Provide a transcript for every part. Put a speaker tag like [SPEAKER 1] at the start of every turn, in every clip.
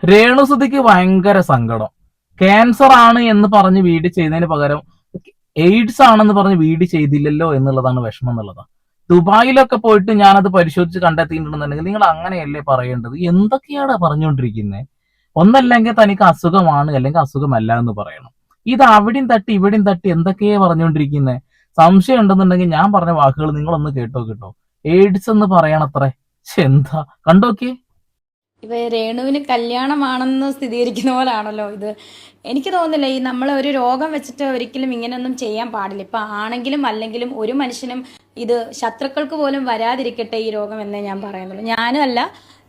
[SPEAKER 1] രേണുസുതിക്ക് ഭയങ്കര സങ്കടം. ക്യാൻസർ ആണ് എന്ന് പറഞ്ഞ് വീഡിയോ ചെയ്യുന്നതിന് പകരം എയ്ഡ്സ് ആണെന്ന് പറഞ്ഞ് വീഡിയോ ചെയ്തില്ലല്ലോ എന്നുള്ളതാണ് വിഷമം എന്നുള്ളതാണ്. ദുബായിലൊക്കെ പോയിട്ട് ഞാനത് പരിശോധിച്ച് കണ്ടെത്തിയിട്ടുണ്ടെന്നുണ്ടെങ്കിൽ നിങ്ങൾ അങ്ങനെയല്ലേ പറയേണ്ടത്? എന്തൊക്കെയാണ് പറഞ്ഞുകൊണ്ടിരിക്കുന്നത്? ഒന്നല്ലെങ്കിൽ തനിക്ക് അസുഖമാണ് അല്ലെങ്കിൽ അസുഖമല്ല എന്ന് പറയണം. ഇത് അവിടെയും തട്ടി ഇവിടെയും തട്ടി എന്തൊക്കെയാ പറഞ്ഞുകൊണ്ടിരിക്കുന്നത്? സംശയം ഉണ്ടെന്നുണ്ടെങ്കിൽ ഞാൻ പറഞ്ഞ വാക്കുകൾ നിങ്ങളൊന്ന് കേട്ടോ. എയ്ഡ്സ് എന്ന് പറയണത്രേ. എന്താ കണ്ടോക്കേ.
[SPEAKER 2] ഇപ്പൊ രേണുവിന് കല്യാണമാണെന്ന് സ്ഥിരീകരിക്കുന്ന പോലാണല്ലോ ഇത്. എനിക്ക് തോന്നുന്നില്ല ഈ നമ്മൾ ഒരു രോഗം വെച്ചിട്ട് ഒരിക്കലും ഇങ്ങനെയൊന്നും ചെയ്യാൻ പാടില്ല. ഇപ്പൊ ആണെങ്കിലും അല്ലെങ്കിലും ഒരു മനുഷ്യനും ഇത് ശത്രുക്കൾക്ക് പോലും വരാതിരിക്കട്ടെ ഈ രോഗം എന്നേ ഞാൻ പറയുന്നുള്ളൂ. ഞാനും അല്ല,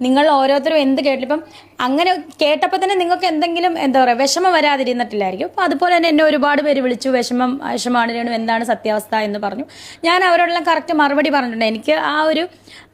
[SPEAKER 2] നിങ്ങൾ ഓരോരുത്തരും എന്ത് കേട്ടില്ല. ഇപ്പം അങ്ങനെ കേട്ടപ്പോൾ തന്നെ നിങ്ങൾക്ക് എന്തെങ്കിലും എന്താ പറയുക വിഷമം വരാതിരുന്നിട്ടില്ലായിരിക്കും. അപ്പം അതുപോലെ തന്നെ എന്നെ ഒരുപാട് പേര് വിളിച്ചു, വിഷമമാണ് രേണു, എന്താണ് സത്യാവസ്ഥ എന്ന് പറഞ്ഞു. ഞാൻ അവരോടെല്ലാം കറക്റ്റ് മറുപടി പറഞ്ഞിട്ടുണ്ട്. എനിക്ക് ആ ഒരു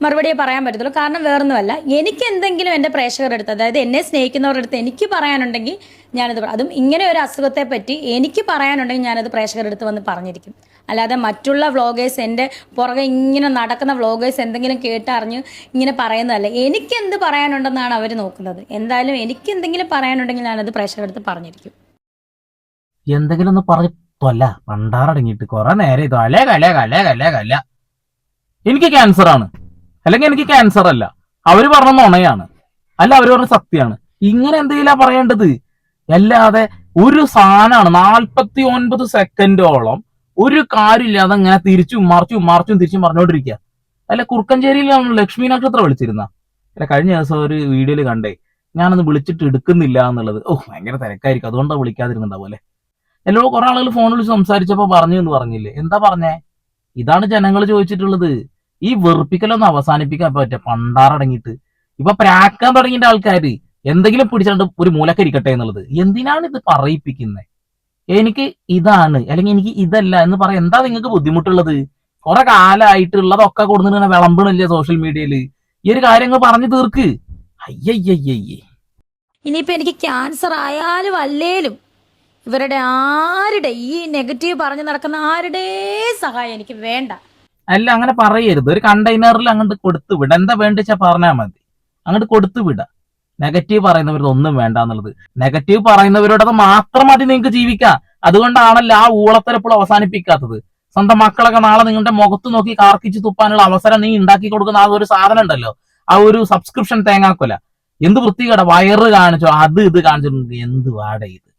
[SPEAKER 2] മറുപടിയെ പറയാൻ പറ്റത്തുള്ളൂ. കാരണം വേറൊന്നുമല്ല, എനിക്ക് എന്തെങ്കിലും എൻ്റെ പ്രേക്ഷകരുടെ അടുത്ത്, അതായത് എന്നെ സ്നേഹിക്കുന്നവരുടെ അടുത്ത് എനിക്ക് പറയാനുണ്ടെങ്കിൽ ഞാനത് അതും ഇങ്ങനെ ഒരു അസുഖത്തെ പറ്റി എനിക്ക് പറയാനുണ്ടെങ്കിൽ ഞാനത് പ്രേക്ഷകരുടെ അടുത്ത് വന്ന് പറഞ്ഞിരിക്കും. അല്ലാതെ മറ്റുള്ള വ്ളോഗേഴ്സ്, എൻ്റെ പുറകെ ഇങ്ങനെ നടക്കുന്ന വ്ളോഗേഴ്സ് എന്തെങ്കിലും കേട്ടറിഞ്ഞ് ഇങ്ങനെ പറയുന്നതല്ല. എനിക്ക് എന്ത് പറയാനുണ്ടെന്നാണ് അവർ നോക്കുന്നത്. എന്തായാലും എനിക്ക് എന്തെങ്കിലും പറയാനുണ്ടെങ്കിൽ ഞാനത് പ്രേക്ഷകരുടെ അടുത്ത് പറഞ്ഞിരിക്കും.
[SPEAKER 1] എന്തെങ്കിലും ഒന്ന് പറഞ്ഞു തൊല്ല പണ്ടാറടങ്ങിയിട്ട് കുറെ നേരം ഇത് കല എനിക്ക് ക്യാൻസർ ആണ് അല്ലെങ്കിൽ എനിക്ക് ക്യാൻസർ അല്ല, അവര് പറഞ്ഞ നുണയാണ്, അല്ല അവര് പറഞ്ഞ സത്യമാണ്. ഇങ്ങനെ എന്തെങ്കിലും പറയേണ്ടത്. അല്ലാതെ ഒരു സാധനമാണ് 49 സെക്കൻഡോളം ഒരു കാര്യമില്ലാതെ അങ്ങനെ തിരിച്ചും മറിച്ചും തിരിച്ചും പറഞ്ഞുകൊണ്ടിരിക്കുക. അല്ല കുറുക്കഞ്ചേരിയിലാണ് ലക്ഷ്മി നക്ഷത്രം വിളിച്ചിരുന്ന. അല്ല കഴിഞ്ഞ ദിവസം ഒരു വീഡിയോയിൽ കണ്ടേ, ഞാനൊന്ന് വിളിച്ചിട്ട് എടുക്കുന്നില്ല എന്നുള്ളത്. ഭയങ്കര തിരക്കായിരിക്കും, അതുകൊണ്ടാണ് വിളിക്കാതിരുന്നുണ്ടാവും അല്ലെ. എന്നോട് കുറെ ആളുകൾ ഫോൺ വിളിച്ച് സംസാരിച്ചപ്പോ പറഞ്ഞു എന്ന് പറഞ്ഞില്ലേ, എന്താ പറഞ്ഞേ? ഇതാണ് ജനങ്ങൾ ചോദിച്ചിട്ടുള്ളത്. ഈ വെറുപ്പിക്കലൊന്നും അവസാനിപ്പിക്കാൻ പറ്റുക പണ്ടാറടങ്ങിയിട്ട്. ഇപ്പൊ പ്രാക്കാൻ തുടങ്ങിയ ആൾക്കാര് എന്തെങ്കിലും പിടിച്ചിട്ട് ഒരു മൂലക്കരിക്കട്ടെ എന്നുള്ളത്. എന്തിനാണ് ഇത് പറയിപ്പിക്കുന്നത്? എനിക്ക് ഇതാണ് അല്ലെങ്കിൽ എനിക്ക് ഇതല്ല എന്ന് പറയാം. എന്താ നിങ്ങൾക്ക് ബുദ്ധിമുട്ടുള്ളത്? കുറെ കാലമായിട്ടുള്ളതൊക്കെ കൊടുത്തിട്ട് വിളമ്പണില്ലേ സോഷ്യൽ മീഡിയയില്? ഈ ഒരു കാര്യങ്ങൾ പറഞ്ഞു തീർക്ക്. അയ്യയ്യയ്യേ.
[SPEAKER 2] ഇനിയിപ്പോ എനിക്ക് ക്യാൻസർ ആയാലും അല്ലേലും ഇവരുടെ ആരുടെ ഈ നെഗറ്റീവ് പറഞ്ഞു നടക്കുന്ന ആരുടെ സഹായം എനിക്ക് വേണ്ട.
[SPEAKER 1] അല്ല അങ്ങനെ പറയരുത്. ഒരു കണ്ടെയ്നറിൽ അങ്ങോട്ട് കൊടുത്തു വിട. എന്താ വേണ്ടിച്ചാ പറഞ്ഞാൽ മതി, അങ്ങോട്ട് കൊടുത്തു വിട. നെഗറ്റീവ് പറയുന്നവരുടെ ഒന്നും വേണ്ട എന്നുള്ളത്. നെഗറ്റീവ് പറയുന്നവരോടത് മാത്രം മതി നിങ്ങൾക്ക് ജീവിക്കാം. അതുകൊണ്ടാണല്ലോ ആ ഊളത്തരപ്പോൾ അവസാനിപ്പിക്കാത്തത്. സ്വന്തം മക്കളൊക്കെ നാളെ നിങ്ങളുടെ മുഖത്ത് നോക്കി കാർക്കിച്ച് തുപ്പാനുള്ള അവസരം നീ ഉണ്ടാക്കി കൊടുക്കുന്ന ആ ഒരു സാധനം ഉണ്ടല്ലോ, ആ ഒരു സബ്സ്ക്രിപ്ഷൻ തേങ്ങാക്കൊല. എന്ത് വൃത്തികേട, വയറ് കാണിച്ചോ അത് ഇത് കാണിച്ചിട്ടുണ്ട്. എന്ത് വാട ഇത്?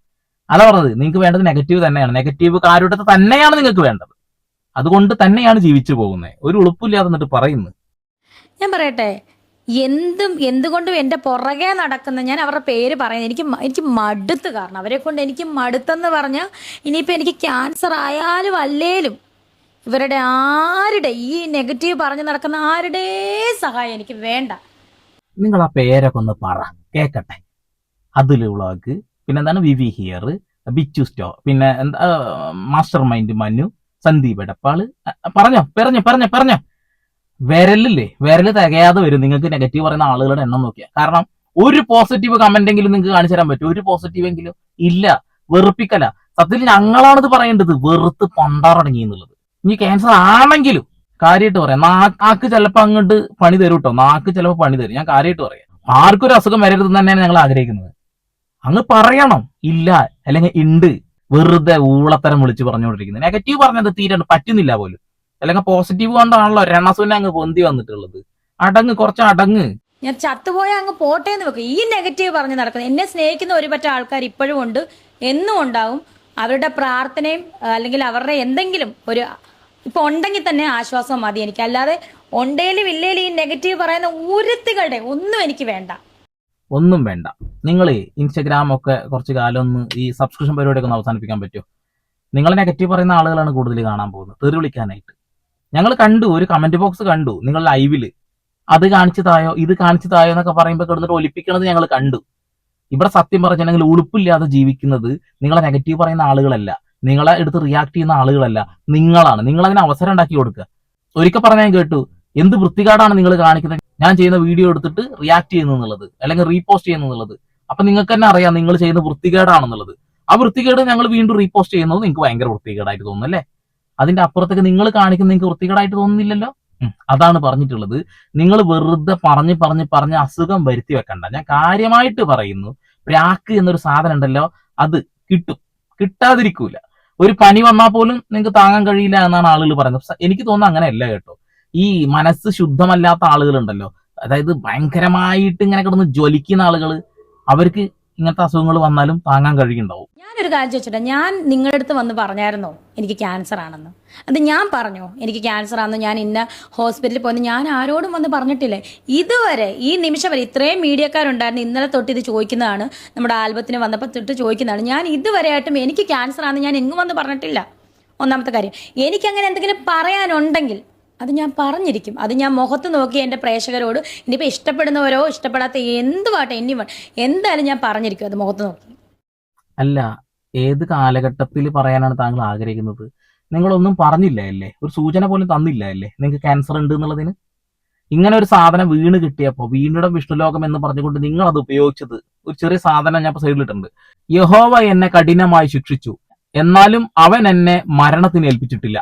[SPEAKER 1] അതാ പറഞ്ഞത്, നിങ്ങൾക്ക് വേണ്ടത് നെഗറ്റീവ് തന്നെയാണ്. നെഗറ്റീവ് കാരുടെ തന്നെയാണ് നിങ്ങൾക്ക് വേണ്ടത്. അതുകൊണ്ട് തന്നെയാണ് ജീവിച്ചു പോകുന്നത്. ഒരു ഉളുപ്പില്ലാതെ എന്നിട്ട് പറയുന്നു.
[SPEAKER 2] ഞാൻ പറയട്ടെ, എന്തുകൊണ്ടും എൻ്റെ പുറകെ നടക്കുന്ന, ഞാൻ അവരുടെ പേര് പറയുന്നത് എനിക്ക് മടുത്ത്. കാരണം അവരെ കൊണ്ട് എനിക്ക് മടുത്തെന്ന് പറഞ്ഞാൽ ഇനിയിപ്പോൾ എനിക്ക് ക്യാൻസർ ആയാലും അല്ലേലും ഇവരുടെ ആരുടെ ഈ നെഗറ്റീവ് പറഞ്ഞു നടക്കുന്ന ആരുടെ സഹായം എനിക്ക് വേണ്ട.
[SPEAKER 1] നിങ്ങൾ ആ പേരൊക്കെ ഒന്ന് പറ കേക്കട്ടെ. അതിൽ വ്ളോഗ്, പിന്നെ എന്താണ് വിവി ഹിയർ, ബിച്ചു സ്റ്റോ, പിന്നെ എന്താ മാസ്റ്റർ മൈൻഡ് മനു, സന്ദീപ് എടപ്പാള്. പറഞ്ഞോ. വിരല് തികയാതെ വരും നിങ്ങൾക്ക് നെഗറ്റീവ് പറയുന്ന ആളുകളുടെ എണ്ണം നോക്കിയാൽ. കാരണം ഒരു പോസിറ്റീവ് കമന്റ് എങ്കിലും നിങ്ങൾക്ക് കാണിച്ചു തരാൻ പറ്റും? ഒരു പോസിറ്റീവ് എങ്കിലും ഇല്ല. വെറുപ്പിക്കല. സത്യത്തിൽ ഞങ്ങളാണിത് പറയേണ്ടത്, വെറുത്ത് പണ്ടാറടങ്ങി എന്നുള്ളത്. ഇനി ക്യാൻസർ ആണെങ്കിലും കാര്യമായിട്ട് പറയാം, നാക്ക് ചിലപ്പോ അങ്ങോട്ട് പണി തരും കേട്ടോ. നാക്ക് ചിലപ്പോൾ പണി തരും. ഞാൻ കാര്യമായിട്ട് പറയാം, ആർക്കും ഒരു അസുഖം വരരുതെന്ന് തന്നെയാണ് ഞങ്ങൾ ആഗ്രഹിക്കുന്നത്. അങ്ങ് പറയണം ഇല്ല അല്ലെങ്കിൽ ഉണ്ട്. വെറുതെ ഊളത്തരം വിളിച്ച് പറഞ്ഞുകൊണ്ടിരിക്കുന്നത്. നെഗറ്റീവ് പറഞ്ഞത് തീരെ പറ്റുന്നില്ല പോലും. അല്ലെങ്കിൽ പോസിറ്റീവ് കൊണ്ടാണല്ലോ രണസുനെ അങ്ങ് പൊന്തി വന്നിട്ടുള്ളത്. കുറച്ച് അടങ്ങ്.
[SPEAKER 2] ഞാൻ ചത്തുപോയ അങ്ങ് പോട്ടെ എന്ന് വെക്കും. ഈ നെഗറ്റീവ് പറഞ്ഞ് നടക്കുന്നത്, എന്നെ സ്നേഹിക്കുന്ന ഒരു പറ്റ ആൾക്കാർ ഇപ്പോഴും ഉണ്ട്, എന്നും ഉണ്ടാവും. അവരുടെ പ്രാർത്ഥനയും അല്ലെങ്കിൽ അവരുടെ എന്തെങ്കിലും ഒരു ഇപ്പൊ ഉണ്ടെങ്കിൽ തന്നെ ആശ്വാസം മതി എനിക്ക്. അല്ലാതെ ഉണ്ടേലും ഇല്ലേലും ഈ നെഗറ്റീവ് പറയുന്ന ഉരുത്തികളുടെ ഒന്നും എനിക്ക് വേണ്ട.
[SPEAKER 1] ഒന്നും വേണ്ട. നിങ്ങൾ ഇൻസ്റ്റഗ്രാം ഒക്കെ കുറച്ച് കാലം ഒന്ന് ഈ സബ്സ്ക്രിപ്ഷൻ പരിപാടിയൊക്കെ ഒന്ന് അവസാനിപ്പിക്കാൻ പറ്റുമോ? നിങ്ങൾ നെഗറ്റീവ് പറയുന്ന ആളുകളാണ് കൂടുതൽ കാണാൻ പോകുന്നത്, തെറി വിളിക്കാനായിട്ട്. ഞങ്ങൾ കണ്ടു, ഒരു കമന്റ് ബോക്സ് കണ്ടു നിങ്ങൾ ലൈവില്. അത് കാണിച്ചു തായോ ഇത് കാണിച്ചു തായോ എന്നൊക്കെ പറയുമ്പോൾ കിടന്നിട്ട് ഒലിപ്പിക്കണത് ഞങ്ങൾ കണ്ടു. ഇവിടെ സത്യം പറഞ്ഞിട്ടുണ്ടെങ്കിൽ ഉളുപ്പില്ലാതെ ജീവിക്കുന്നത് നിങ്ങളെ നെഗറ്റീവ് പറയുന്ന ആളുകളല്ല, നിങ്ങളെ എടുത്ത് റിയാക്ട് ചെയ്യുന്ന ആളുകളല്ല, നിങ്ങളാണ്. നിങ്ങൾ അതിന് അവസരം ഉണ്ടാക്കി കൊടുക്കുക. ഒരിക്കൽ പറഞ്ഞാൽ കേട്ടു, എന്ത് വൃത്തികേടാണ് നിങ്ങൾ കാണിക്കുന്നത് ഞാൻ ചെയ്യുന്ന വീഡിയോ എടുത്തിട്ട് റിയാക്ട് ചെയ്യുന്നുള്ളത് അല്ലെങ്കിൽ റീപോസ്റ്റ് ചെയ്യുന്നുള്ളത്. അപ്പൊ നിങ്ങൾക്ക് തന്നെ അറിയാം നിങ്ങൾ ചെയ്യുന്ന വൃത്തികേടാണെന്നുള്ളത്. ആ വൃത്തികേട് ഞങ്ങൾ വീണ്ടും റീപോസ്റ്റ് ചെയ്യുന്നത് നിങ്ങൾക്ക് ഭയങ്കര വൃത്തികേടായിട്ട് തോന്നുന്നു അല്ലേ? അതിന്റെ അപ്പുറത്തേക്ക് നിങ്ങൾ കാണിക്കുന്ന നിങ്ങൾക്ക് വൃത്തികേടായിട്ട് തോന്നുന്നില്ലല്ലോ. അതാണ് പറഞ്ഞിട്ടുള്ളത്. നിങ്ങൾ വെറുതെ പറഞ്ഞ് അസുഖം വരുത്തി വെക്കണ്ട. ഞാൻ കാര്യമായിട്ട് പറയുന്നു, പ്രാക്ക് എന്നൊരു സാധനം ഉണ്ടല്ലോ, അത് കിട്ടും, കിട്ടാതിരിക്കൂല. ഒരു പനി വന്നാൽ പോലും നിങ്ങൾക്ക് താങ്ങാൻ കഴിയില്ല എന്നാണ് ആളുകൾ പറയുന്നത്. പക്ഷെ എനിക്ക് തോന്നുന്നു അങ്ങനെയല്ല കേട്ടോ. ഈ മനസ്സ് ശുദ്ധമല്ലാത്ത ആളുകളുണ്ടല്ലോ, അതായത് ഭയങ്കരമായിട്ട് ഇങ്ങനെ കിടന്ന് ജ്വലിക്കുന്ന ആളുകൾ, അവർക്ക് ഇങ്ങനത്തെ അസുഖങ്ങൾ വന്നാലും താങ്ങാൻ കഴിയുണ്ടാവും.
[SPEAKER 2] ഞാനൊരു കാര്യം ചോദിച്ചിട്ട്, ഞാൻ നിങ്ങളുടെ അടുത്ത് വന്ന് പറഞ്ഞായിരുന്നോ എനിക്ക് ക്യാൻസർ ആണെന്ന്? അത് ഞാൻ പറഞ്ഞോ എനിക്ക് ക്യാൻസർ ആണെന്ന്? ഞാൻ ഇന്ന ഹോസ്പിറ്റലിൽ പോയെന്ന് ഞാൻ ആരോടും വന്ന് പറഞ്ഞിട്ടില്ലേ ഇതുവരെ? ഈ നിമിഷം വരെ ഇത്രയും മീഡിയക്കാരുണ്ടായിരുന്നു, ഇന്നലെ തൊട്ട് ഇത് ചോദിക്കുന്നതാണ്, നമ്മുടെ ആൽബത്തിന് വന്നപ്പോൾ തൊട്ട് ചോദിക്കുന്നതാണ്. ഞാൻ ഇതുവരെയായിട്ടും എനിക്ക് ക്യാൻസർ ആണെന്ന് ഞാൻ എങ്ങും വന്ന് പറഞ്ഞിട്ടില്ല. ഒന്നാമത്തെ കാര്യം, എനിക്കങ്ങനെ എന്തെങ്കിലും പറയാനുണ്ടെങ്കിൽ അത് ഞാൻ പറഞ്ഞിരിക്കും. അത് ഞാൻ മുഖത്ത് നോക്കി എൻ്റെ പ്രേക്ഷകരോട്, ഇനിയിപ്പോൾ ഇഷ്ടപ്പെടുന്നവരോ ഇഷ്ടപ്പെടാത്ത എന്തുവാട്ടെ എന്തായാലും ഞാൻ പറഞ്ഞിരിക്കും അത് മുഖത്ത് നോക്കി.
[SPEAKER 1] അല്ല, ഏത് കാലഘട്ടത്തിൽ പറയാനാണ് താങ്കൾ ആഗ്രഹിക്കുന്നത്? നിങ്ങളൊന്നും പറഞ്ഞില്ല അല്ലേ, ഒരു സൂചന പോലും തന്നില്ല അല്ലേ നിങ്ങൾക്ക് ക്യാൻസർ ഉണ്ട് എന്നുള്ളതിന്? ഇങ്ങനെ ഒരു സാധനം വീണ് കിട്ടിയപ്പോൾ വീണ്ടും വിഷ്ണുലോകം എന്ന് പറഞ്ഞുകൊണ്ട് നിങ്ങൾ അത് ഉപയോഗിച്ചത്, ഒരു ചെറിയ സാധനം ഞാൻ സൈഡിലിട്ടുണ്ട്. യഹോവ എന്നെ കഠിനമായി ശിക്ഷിച്ചു, എന്നാലും അവൻ എന്നെ മരണത്തിന് ഏൽപ്പിച്ചിട്ടില്ല.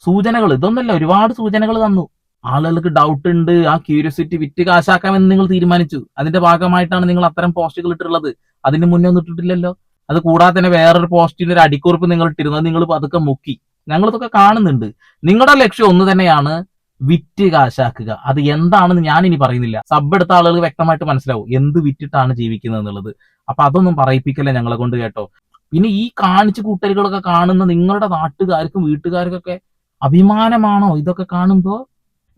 [SPEAKER 1] സൂചനകൾ ഇതൊന്നല്ല, ഒരുപാട് സൂചനകൾ തന്നു. ആളുകൾക്ക് ഡൗട്ട് ഉണ്ട്, ആ ക്യൂരിയോസിറ്റി വിറ്റ് കാശാക്കാമെന്ന് നിങ്ങൾ തീരുമാനിച്ചു. അതിന്റെ ഭാഗമായിട്ടാണ് നിങ്ങൾ അത്തരം പോസ്റ്റുകൾ ഇട്ടിട്ടുള്ളത്. അതിന് മുന്നേ ഒന്നും ഇട്ടിട്ടില്ലല്ലോ. അത് കൂടാതെ തന്നെ വേറൊരു പോസ്റ്റിന് ഒരു അടിക്കുറിപ്പ് നിങ്ങൾ ഇട്ടിരുന്നു, നിങ്ങൾ അതൊക്കെ മുക്കി. ഞങ്ങളിതൊക്കെ കാണുന്നുണ്ട്. നിങ്ങളുടെ ലക്ഷ്യം ഒന്ന് തന്നെയാണ്, വിറ്റ് കാശാക്കുക. അത് എന്താണെന്ന് ഞാൻ ഇനി പറയുന്നില്ല. സബ് എടുത്ത ആളുകൾ വ്യക്തമായിട്ട് മനസ്സിലാവും എന്ത് വിറ്റിട്ടാണ് ജീവിക്കുന്നത് എന്നുള്ളത്. അപ്പൊ അതൊന്നും പറയിപ്പിക്കല്ലേ ഞങ്ങളെ കൊണ്ട് കേട്ടോ. പിന്നെ ഈ കാണിച്ചു കൂട്ടലുകളൊക്കെ കാണുന്ന നിങ്ങളുടെ നാട്ടുകാർക്കും വീട്ടുകാർക്കൊക്കെ അഭിമാനമാണോ ഇതൊക്കെ കാണുമ്പോ?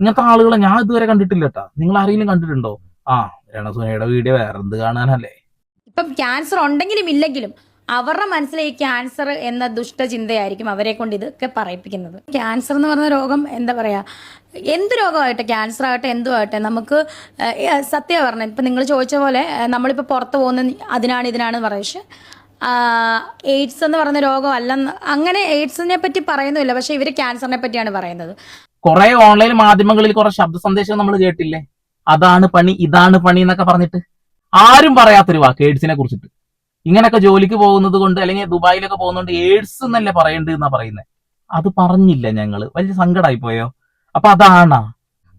[SPEAKER 1] ഇങ്ങനത്തെ ആളുകളെ ഞാൻ ഇതുവരെ കണ്ടിട്ടില്ല കേട്ടാ. നിങ്ങൾ ആരെങ്കിലും കണ്ടിട്ടുണ്ടോ? രണസുനയുടെ വീഡിയോ വേറെ എന്ത് കാണാനല്ലേ.
[SPEAKER 2] ഇപ്പം ക്യാൻസർ ഉണ്ടെങ്കിലും ഇല്ലെങ്കിലും അവരുടെ മനസ്സിലെ ഈ ക്യാൻസർ എന്ന ദുഷ്ടചിന്തയായിരിക്കും അവരെ കൊണ്ട് ഇതൊക്കെ പറയിപ്പിക്കുന്നത്. ക്യാൻസർ എന്ന് പറഞ്ഞ രോഗം എന്താ പറയാ, എന്ത് രോഗമായിട്ടെ, ക്യാൻസർ ആകട്ടെ എന്തുമാകട്ടെ, നമുക്ക് സത്യം പറഞ്ഞത് ഇപ്പം നിങ്ങൾ ചോദിച്ച പോലെ നമ്മളിപ്പോൾ പുറത്ത് പോകുന്ന അതിനാണ് ഇതിനാണെന്ന് പറയും. പക്ഷെ എയ്ഡ്സ് എന്ന് പറയുന്ന രോഗം അല്ലെന്ന്, അങ്ങനെ എയ്ഡ്സിനെ പറ്റി പറയുന്നില്ല. പക്ഷെ ഇവർ ക്യാൻസറിനെ പറ്റിയാണ് പറയുന്നത്.
[SPEAKER 1] കുറെ ഓൺലൈൻ മാധ്യമങ്ങളിൽ കുറെ ശബ്ദ സന്ദേശം നമ്മൾ കേട്ടില്ലേ, അതാണ് പണി ഇതാണ് പണി എന്നൊക്കെ പറഞ്ഞിട്ട്. ആരും പറയാത്തൊരു വാക്ക് എയ്ഡ്സിനെ കുറിച്ചിട്ട്. ഇങ്ങനെയൊക്കെ ജോലിക്ക് പോകുന്നത് കൊണ്ട് അല്ലെങ്കിൽ ദുബായിലൊക്കെ പോകുന്നതുകൊണ്ട് എയ്ഡ്സ് എന്നല്ലേ പറയേണ്ടത് എന്നാ പറയുന്നത്. അത് പറഞ്ഞില്ല ഞങ്ങള്, വലിയ സങ്കടമായി പോയോ? അപ്പൊ അതാണ്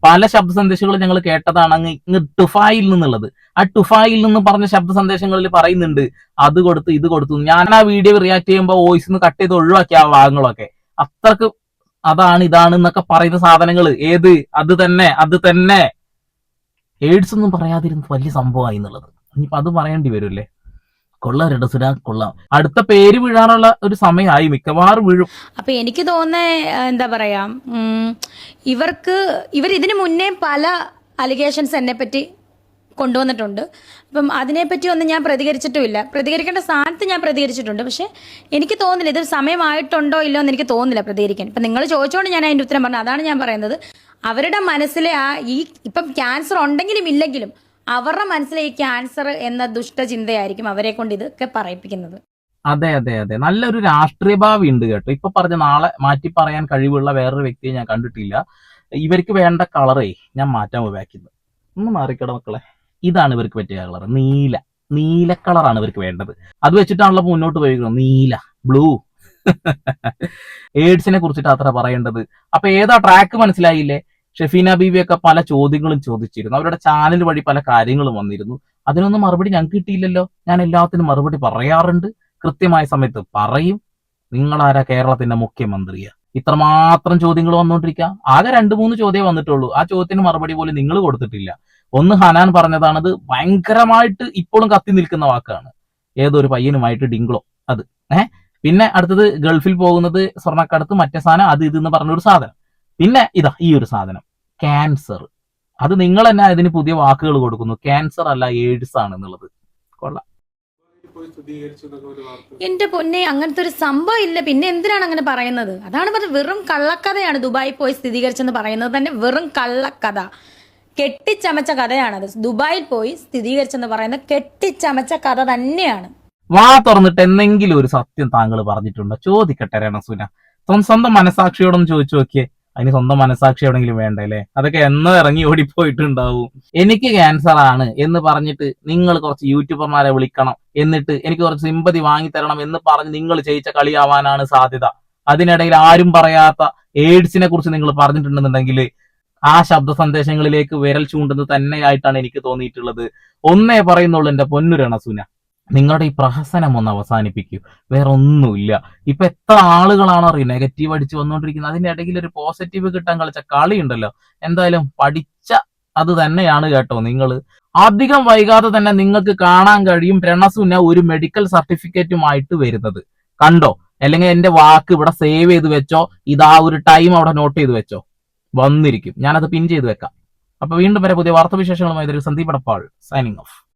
[SPEAKER 1] പല ശബ്ദ സന്ദേശങ്ങളും ഞങ്ങൾ കേട്ടതാണ് അങ്ങ് ടുഫായിൽ നിന്നുള്ളത്. ആ ടുഫായിൽ നിന്ന് പറഞ്ഞ ശബ്ദ സന്ദേശങ്ങളിൽ പറയുന്നുണ്ട് അത് കൊടുത്തു ഇത് കൊടുത്തു. ഞാൻ ആ വീഡിയോ റിയാക്ട് ചെയ്യുമ്പോൾ വോയിസ് കട്ട് ചെയ്ത് ഒഴിവാക്കിയ ആ ഭാഗങ്ങളൊക്കെ അത്രക്ക് അതാണ് ഇതാണ് എന്നൊക്കെ പറയുന്ന സാധനങ്ങൾ ഏത് അത് തന്നെ എയ്ഡ്സ് ഒന്നും പറയാതിരുന്നത് വലിയ സംഭവമായി എന്നുള്ളത്. ഇനിയിപ്പോ അത് പറയേണ്ടി വരുമല്ലേ. കൊള്ളാം രണ്ടസുര, കൊള്ളാം. അടുത്ത പേര് വീഴാനുള്ള ഒരു സമയമായി, മിക്കവാറും വീഴും.
[SPEAKER 2] അപ്പൊ എനിക്ക് തോന്നുന്നത് എന്താ പറയാ, ഇവർ ഇതിനു മുന്നേ പല അലിഗേഷൻസ് എന്നെ പറ്റി കൊണ്ടുവന്നിട്ടുണ്ട്. അപ്പം അതിനെപ്പറ്റി ഒന്നും ഞാൻ പ്രതികരിച്ചിട്ടുമില്ല. പ്രതികരിക്കേണ്ട സ്ഥാനത്ത് ഞാൻ പ്രതികരിച്ചിട്ടുണ്ട്. പക്ഷെ എനിക്ക് തോന്നുന്നില്ല ഇത് സമയമായിട്ടുണ്ടോ ഇല്ലോ എന്ന് എനിക്ക് തോന്നുന്നില്ല പ്രതികരിക്കാൻ. ഇപ്പം നിങ്ങൾ ചോദിച്ചോണ്ട് ഞാൻ അതിൻ്റെ ഉത്തരം പറഞ്ഞു. അതാണ് ഞാൻ പറയുന്നത്, അവരുടെ മനസ്സിലെ ഇപ്പം ക്യാൻസർ ഉണ്ടെങ്കിലും ഇല്ലെങ്കിലും അവരുടെ മനസ്സിലെ ഈ ക്യാൻസർ എന്ന ദുഷ്ടചിന്തയായിരിക്കും അവരെ കൊണ്ട് ഇതൊക്കെ പറയിപ്പിക്കുന്നത്.
[SPEAKER 1] അതെ അതെ അതെ, നല്ലൊരു രാഷ്ട്രീയ ഭാവി ഉണ്ട് കേട്ടോ. ഇപ്പൊ പറഞ്ഞ നാളെ മാറ്റി പറയാൻ കഴിവുള്ള വേറൊരു വ്യക്തിയെ ഞാൻ കണ്ടിട്ടില്ല. ഇവർക്ക് വേണ്ട കളറേ ഞാൻ മാറ്റാൻ ഉപയോഗിക്കുന്നത്. ഒന്ന് മാറിക്കട മക്കളെ, ഇതാണ് ഇവർക്ക് പറ്റിയ കളർ. നീല കളറാണ് ഇവർക്ക് വേണ്ടത്. അത് വെച്ചിട്ടാണല്ലോ മുന്നോട്ട് പോയിരിക്കുന്നത്. നീല, ബ്ലൂ. എയ്ഡ്സിനെ കുറിച്ചിട്ട് അത്ര പറയേണ്ടത്. അപ്പൊ ഏതാ ട്രാക്ക് മനസ്സിലായില്ലേ? ഷെഫീന ബീവിയൊക്കെ പല ചോദ്യങ്ങളും ചോദിച്ചിരുന്നു. അവരുടെ ചാനൽ വഴി പല കാര്യങ്ങളും വന്നിരുന്നു. അതിനൊന്നും മറുപടി ഞങ്ങൾക്ക് കിട്ടിയില്ലല്ലോ. ഞാൻ എല്ലാത്തിനും മറുപടി പറയാറുണ്ട്, കൃത്യമായ സമയത്ത് പറയും. നിങ്ങളാരാ കേരളത്തിന്റെ മുഖ്യമന്ത്രിയാ? ഇത്രമാത്രം ചോദ്യങ്ങൾ വന്നുകൊണ്ടിരിക്കുക. ആകെ 2-3 ചോദ്യം വന്നിട്ടുള്ളൂ. ആ ചോദ്യത്തിന് മറുപടി പോലും നിങ്ങൾ കൊടുത്തിട്ടില്ല. ഒന്ന് ഹനാൻ പറഞ്ഞതാണത്, ഭയങ്കരമായിട്ട് ഇപ്പോഴും കത്തി നിൽക്കുന്ന വാക്കാണ്. ഏതൊരു പയ്യനുമായിട്ട് ഡിങ്കളോ അത്. പിന്നെ അടുത്തത് ഗൾഫിൽ പോകുന്നത്, സ്വർണ്ണക്കടത്ത്, മറ്റേ സാധനം, അത് ഇതെന്ന് പറഞ്ഞൊരു സാധനം. പിന്നെ ഇതാ ഈ ഒരു സാധനം ക്യാൻസർ. അത് നിങ്ങൾ തന്നെ അതിന് പുതിയ വാക്കുകൾ കൊടുക്കുന്നു. ക്യാൻസർ അല്ല എയ്ഡ്സ് ആണ് എന്നുള്ളത്. കൊള്ളാം.
[SPEAKER 2] എന്റെ പൊന്നെ, അങ്ങനത്തെ ഒരു സംഭവം ഇല്ല. പിന്നെ എന്തിനാണ് അങ്ങനെ പറയുന്നത്? അതാണ് പറഞ്ഞത്, വെറും കള്ളക്കഥയാണ്. ദുബായി പോയി സ്ഥിരീകരിച്ചെന്ന് പറയുന്നത് തന്നെ വെറും കള്ളക്കഥ, കെട്ടിച്ചമച്ച കഥയാണത്. ദുബായിൽ പോയി സ്ഥിരീകരിച്ചെന്ന് പറയുന്നത് കെട്ടിച്ചമച്ച കഥ തന്നെയാണ്.
[SPEAKER 1] വാ തുറന്നിട്ട് എന്തെങ്കിലും ഒരു സത്യം താങ്കൾ പറഞ്ഞിട്ടുണ്ടോ? ചോദിക്കട്ടെ രണസുന, സ്വന്തം മനസാക്ഷിയോടൊന്ന് ചോദിച്ചു നോക്കിയേ. അതിന് സ്വന്തം മനസാക്ഷി എവിടെങ്കിലും വേണ്ടല്ലേ? അതൊക്കെ എന്നോ ഇറങ്ങി ഓടിപ്പോയിട്ടുണ്ടാവും. എനിക്ക് ക്യാൻസർ ആണ് എന്ന് പറഞ്ഞിട്ട് നിങ്ങൾ കുറച്ച് യൂട്യൂബർമാരെ വിളിക്കണം, എന്നിട്ട് എനിക്ക് കുറച്ച് സിമ്പതി വാങ്ങിത്തരണം എന്ന് പറഞ്ഞ് നിങ്ങൾ ചെയ്യിച്ച കളിയാവാനാണ് സാധ്യത. അതിനിടയിൽ ആരും പറയാത്ത എയ്ഡ്സിനെ കുറിച്ച് നിങ്ങൾ പറഞ്ഞിട്ടുണ്ടെന്നുണ്ടെങ്കിൽ ആ ശബ്ദ സന്ദേശങ്ങളിലേക്ക് വിരൽ ചൂണ്ടുന്നത് തന്നെയായിട്ടാണ് എനിക്ക് തോന്നിയിട്ടുള്ളത്. ഒന്നേ പറയുന്നുള്ളൂ എന്റെ പൊന്നു രണസുന, നിങ്ങളുടെ ഈ പ്രഹസനം ഒന്ന് അവസാനിപ്പിക്കൂ. വേറെ ഒന്നുമില്ല. ഇപ്പൊ എത്ര ആളുകളാണ് അറിയും നെഗറ്റീവ് അടിച്ച് വന്നുകൊണ്ടിരിക്കുന്നത്. അതിന്റെ ഇടയിൽ ഒരു പോസിറ്റീവ് കിട്ടാൻ കളിച്ച കളി ഉണ്ടല്ലോ. എന്തായാലും പഠിച്ച അത് തന്നെയാണ് കേട്ടോ. നിങ്ങൾ അധികം വൈകാതെ തന്നെ നിങ്ങൾക്ക് കാണാൻ കഴിയും രണസുന ഒരു മെഡിക്കൽ സർട്ടിഫിക്കറ്റുമായിട്ട് വരുന്നത്. കണ്ടോ? അല്ലെങ്കിൽ എന്റെ വാക്ക് ഇവിടെ സേവ് ചെയ്ത് വെച്ചോ. ഇതാ ഒരു ടൈം അവിടെ നോട്ട് ചെയ്ത് വെച്ചോ. വന്നിരിക്കും. ഞാനത് പിൻ ചെയ്ത് വെക്കാം. അപ്പൊ വീണ്ടും വരെ പുതിയ വാർത്താവിശേഷങ്ങളുമായി സന്ദീപ് എടപ്പാൾ സൈനിങ് ഓഫ്.